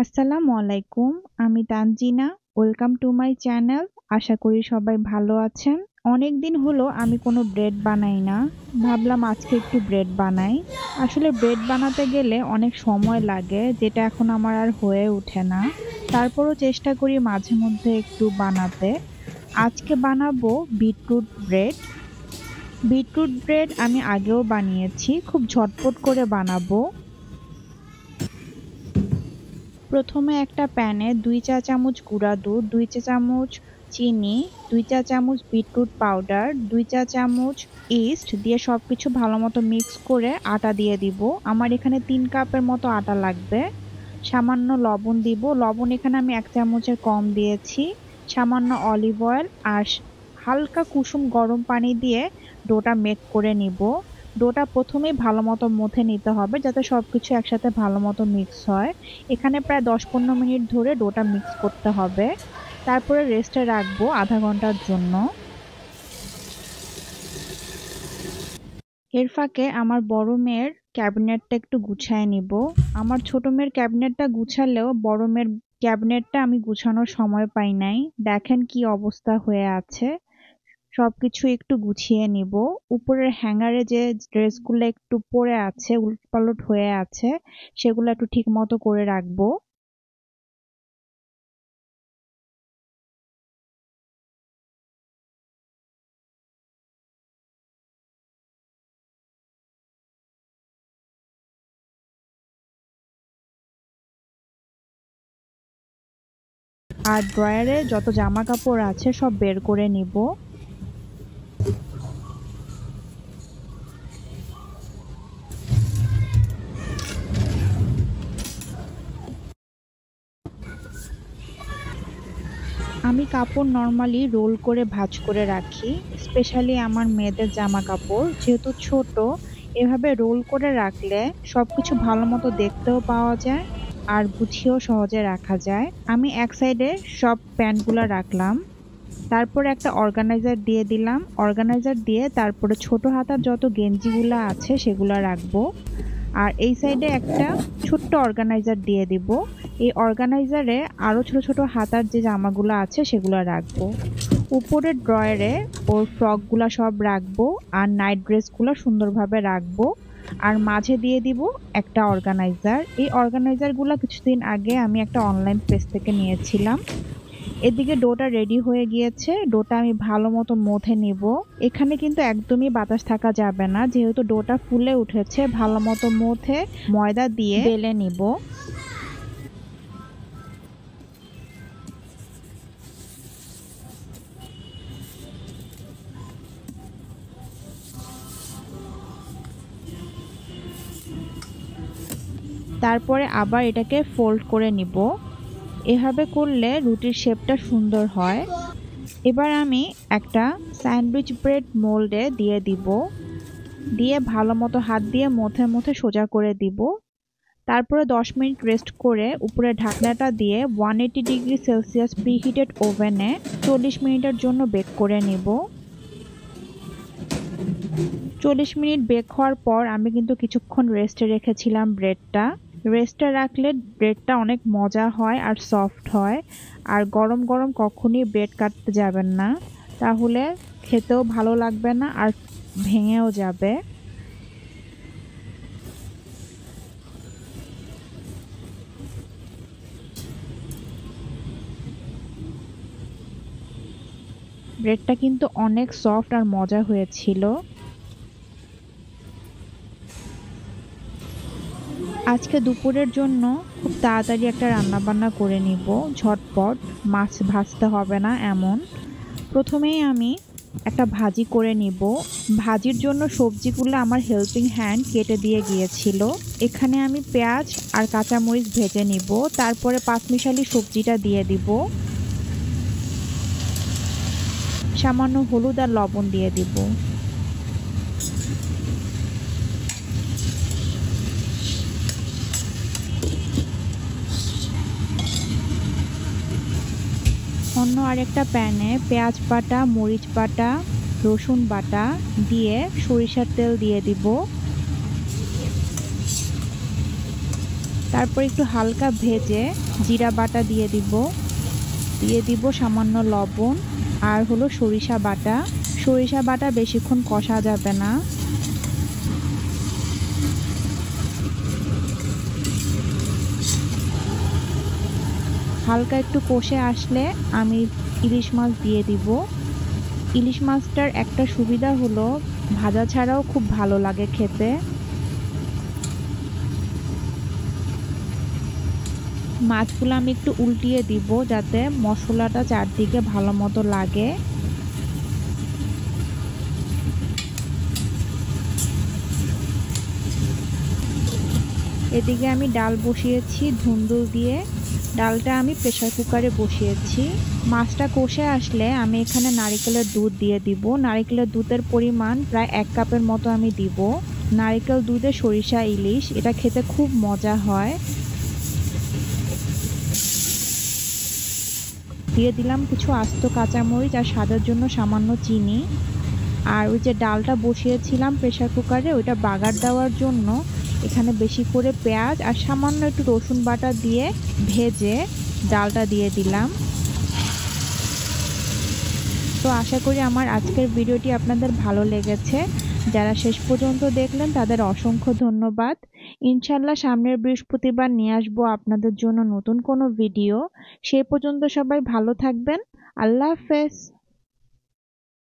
আসসালামু আলাইকুম। আমি Tanjina. Welcome to my channel. আশা করি সবাই ভালো আছেন। অনেকদিন হলো আমি কোনো ব্রেড বানাই না। ভাবলাম আজকে একটু ব্রেড বানাই। আসলে ব্রেড বানাতে গেলে অনেক সময় লাগে, যেটা এখন আমার আর হয়ে ওঠে না। তারপরও চেষ্টা করি মাঝে মধ্যে একটু বানাতে। আজকে বানাবো বিটরুট ব্রেড। বিটরুট ব্রেড আমি আগেও বানিয়েছি, খুব ঝটপট করে বানাবো। প্রথমে একটা প্যানে 2 চা চামচ গুঁড়া দুধ, 2 চা চামচ চিনি, 2 চা চামচ বিটরুট পাউডার, 2 চা চামচ ইস্ট দিয়ে সবকিছু ভালো মতো মিক্স করে আটা দিয়ে দিব। আমার এখানে 3 কাপের মতো আটা লাগবে। সামান্য লবণ দিব। লবণ এখানে আমি 1 চামচের কম দিয়েছি। সামান্য অলিভ অয়েল আর হালকা কুসুম গরম পানি দিয়ে ডোটা মেক করে নিব। ডোটা প্রথমেই ভালো মতো মথে নিতে হবে, যাতে সবকিছু একসাথে ভালো মতো মিক্স হয়। এখানে প্রায় 10-15 মিনিট ধরে ডোটা মিক্স করতে হবে। তারপরে রেস্টে রাখবো আধা ঘন্টার জন্য। এর ফাঁকে আমার বড় মেয়ের ক্যাবিনেটটা একটু গুছায় নিব। আমার ছোট মেয়ের ক্যাবিনেটটা গুছালেও বড় মেয়ের ক্যাবিনেটটা আমি গুছানোর সময় পাই নাই। দেখেন কি অবস্থা হয়ে আছে। সবকিছু একটু গুছিয়ে নিব। উপরের হ্যাঙ্গারে যে ড্রেসগুলো একটু পড়ে আছে, উলটপালট হয়ে আছে, সেগুলো একটু ঠিক মতো করে রাখবো। আর ড্রয়ারে যত জামা কাপড় আছে সব বের করে নিব। আমি কাপড় নর্মালি রোল করে ভাঁজ করে রাখি। স্পেশালি আমার মেয়েদের জামা কাপড় যেহেতু ছোট, এভাবে রোল করে রাখলে সবকিছু ভালো মতো দেখতেও পাওয়া যায় আর গুছিয়েও সহজে রাখা যায়। আমি এক সাইডে সব প্যান্টগুলো রাখলাম। তারপরে একটা অর্গানাইজার দিয়ে দিলাম। অর্গানাইজার দিয়ে তারপরে ছোট হাতার যত গেঞ্জিগুলো আছে সেগুলো রাখবো। আর এই সাইডে একটা ছোট্ট অর্গানাইজার দিয়ে দিব। এই অর্গানাইজারে আরো ছোট ছোট হাতার যে জামাগুলো আছে সেগুলো রাখবো। উপরের ড্রয়ারে ওর ফ্রকগুলো সব রাখবো আর নাইট ড্রেসগুলো সুন্দরভাবে রাখবো। আর মাঝে দিয়ে দিব একটা অর্গানাইজার। এই অর্গানাইজারগুলো কিছুদিন আগে আমি একটা অনলাইন পেজ থেকে নিয়েছিলাম। এদিকে ডোটা রেডি হয়ে গিয়েছে। ডোটা আমি ভালো মতো মথে নিব। এখানে কিন্তু একদমই বাতাস থাকা যাবে না, যেহেতু ডোটা ফুলে উঠেছে। ভালো মতো মথে ময়দা দিয়ে বেলে নিব। তারপরে আবার এটাকে ফোল্ড করে নিব। এভাবে করলে রুটির শেপটা সুন্দর হয়। এবার আমি একটা স্যান্ডউইচ ব্রেড মোল্ডে দিয়ে দিব। দিয়ে ভালো মতো হাত দিয়ে মথে মথে সোজা করে দিব। তারপরে 10 মিনিট রেস্ট করে উপরে ঢাকনাটা দিয়ে 180 ডিগ্রি সেলসিয়াস প্রিহিটেড ওভেনে 40 মিনিটের জন্য বেক করে নিব। 40 মিনিট বেক হওয়ার পর আমি কিন্তু কিছুক্ষণ রেস্টে রেখেছিলাম ব্রেডটা। রেস্টে রাখলে ব্রেডটা অনেক মজা হয় আর সফট হয়। আর গরম গরম কখনই ব্রেড কাটতে যাবেন না, তাহলে খেতেও ভালো লাগবে না আর ভেঙেও যাবে। ব্রেডটা কিন্তু অনেক সফট আর মজা হয়েছিল। আজকে দুপুরের জন্য খুব তাড়াতাড়ি একটা রান্না বান্না করে নিব, ঝটপট। মাছ ভাজতে হবে না এমন। প্রথমেই আমি একটা ভাজি করে নিব। ভাজির জন্য সবজিগুলো আমার হেল্পিং হ্যান্ড কেটে দিয়ে গিয়েছিল। এখানে আমি পেঁয়াজ আর কাঁচামরিচ ভেজে নিব। তারপরে পাঁচমিশালি সবজিটা দিয়ে দিব। সামান্য হলুদ আর লবণ দিয়ে দিব। অন্য আরেকটা প্যানে পেঁয়াজ বাটা, মরিচ বাটা, রসুন বাটা দিয়ে সরিষার তেল দিয়ে দিব। তারপর একটু হালকা ভেজে জিরা বাটা দিয়ে দিব সামান্য লবণ আর হলো সরিষা বাটা বেশিক্ষণ কষা যাবে না। হালকা একটু কষে আসলে আমি ইলিশ মাছ দিয়ে দিব। ইলিশ মাছটার একটা সুবিধা হলো ভাজা ছাড়াও খুব ভালো লাগে খেতে। মাছগুলো আমি একটু উল্টিয়ে দিব যাতে মশলাটা চারদিকে ভালো মতো লাগে। এদিকে আমি ডাল বসিয়েছি ধুন্দুল দিয়ে। ডালটা আমি প্রেসার কুকারে বসিয়েছি। মাছটা কষে আসলে আমি এখানে নারিকেলের দুধ দিয়ে দিব। নারিকেলের দুধের পরিমাণ প্রায় 1 কাপের মতো আমি দিব। নারিকেল দুধে সরিষা ইলিশ, এটা খেতে খুব মজা হয়। দিয়ে দিলাম কিছু আস্ত কাঁচামরিচ আর স্বাদের জন্য সামান্য চিনি। আর ওই যে ডালটা বসিয়েছিলাম প্রেসার কুকারে, ওইটা বাগার দেওয়ার জন্য এখানে বেশি করে পেঁয়াজ আর সামান্য একটু রসুন বাটা দিয়ে ভেজে ডালটা দিয়ে দিলাম। তো আশা করি আমার আজকের ভিডিওটি আপনাদের ভালো লেগেছে। যারা শেষ পর্যন্ত দেখলেন তাদের অসংখ্য ধন্যবাদ। ইনশাল্লাহ সামনের বৃহস্পতিবার নিয়ে আসবো আপনাদের জন্য নতুন কোনো ভিডিও। সেই পর্যন্ত সবাই ভালো থাকবেন। আল্লাহ হাফেজ।